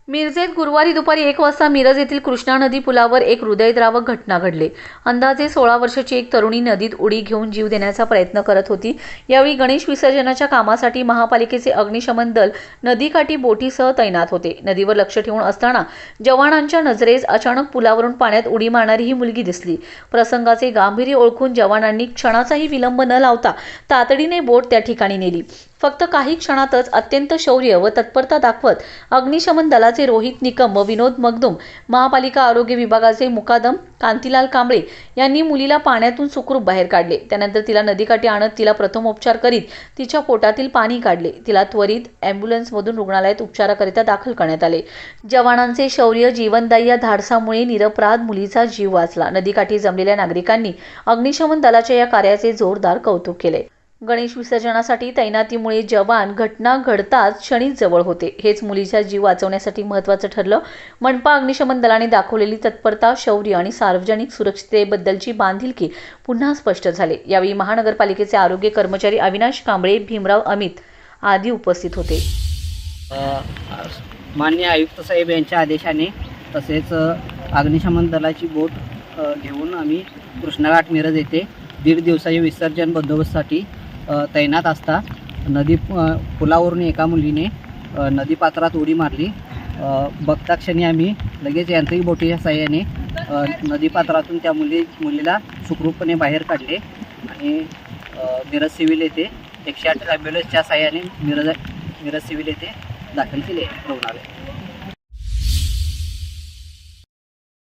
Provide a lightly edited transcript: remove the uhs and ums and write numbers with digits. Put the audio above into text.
मिरजेत गुरुवारी दुपारी 1 वाजता मिरज येथील कृष्णा नदी पुलावर एक हृदयद्रावक घटना घडली। अंदाजे 16 वर्षाची एक तरुणी नदीत उडी घेऊन जीव देण्याचा प्रयत्न करत होती। यावेळी गणेश विसर्जनाच्या कामासाठी महापालिकेचे अग्निशमन दल नदीकाठी बोटीसह तैनात होते। नदीवर लक्ष ठेवून असताना जवानांच्या नजरेस अचानक पुलावरून पाण्यात उडी मारणारी ही मुलगी दिसली। प्रसंगाचे गांभीर्य ओळखून जवानांनी क्षणाचाही विलंब न लावता तातडीने बोट त्या ठिकाणी नेली। फक्त काही क्षणातच अत्यंत शौर्य व तत्परता दाखवत अग्निशमन दलाचे रोहित निकम व विनोद मगदुम, महापालिका आरोग्य विभागाचे मुकादम कांतीलाल कांबळे यांनी मुलीला पाण्यातून सुखरूप बाहेर काढले। त्यानंतर तिला नदीकाठी आणत तिला प्रथमोपचार करीत तिच्या पोटातील पाणी काढले। तिला त्वरित ॲम्ब्युलन्समधून रुग्णालयात उपचाराकरिता दाखल करण्यात आले। जवानांचे शौर्य, जीवनदायी या धाडसामुळे निरपराध मुलीचा जीव वाचला। नदीकाठी जमलेल्या नागरिकांनी अग्निशमन दलाच्या या कार्याचे जोरदार कौतुक केले। गणेश विसर्जनासाठी तैनातीमुळे जवान घटना घडताच क्षणीच जवळ होते। हेच मुलीचा जीव वाचवण्यासाठी महत्त्वाचं ठरलं। मनपा अग्निशमन दलाने दाखवलेली तत्परता, शौर्य आणि सार्वजनिक सुरक्षिततेबद्दलची बांधिलकी पुन्हा स्पष्ट झाले। यावेळी महानगरपालिकेचे आरोग्य कर्मचारी अविनाश कांबळे, भीमराव अमित आदी उपस्थित होते। माननीय आयुक्त साहेब यांच्या आदेशाने तसेच अग्निशमन दलाची बोट घेऊन आम्ही कृष्णाघाट मिरज येथे 1.5 दिवसाच्या विसर्जन बंदोबस्तासाठी तैनात असता नदी पुलावरून एका मुलीने नदीपात्रात उडी मारली। बघता क्षणी आम्ही लगेच यांत्रिक बोटीच्या साहाय्याने नदीपात्रातून त्या मुलीला सुखरूपपणे बाहेर काढले आणि मिरज सिव्हिल येथे 108 ॲम्ब्युलन्सच्या साहाय्याने मिरज सिव्हिल येथे दाखल केले रुग्णालय।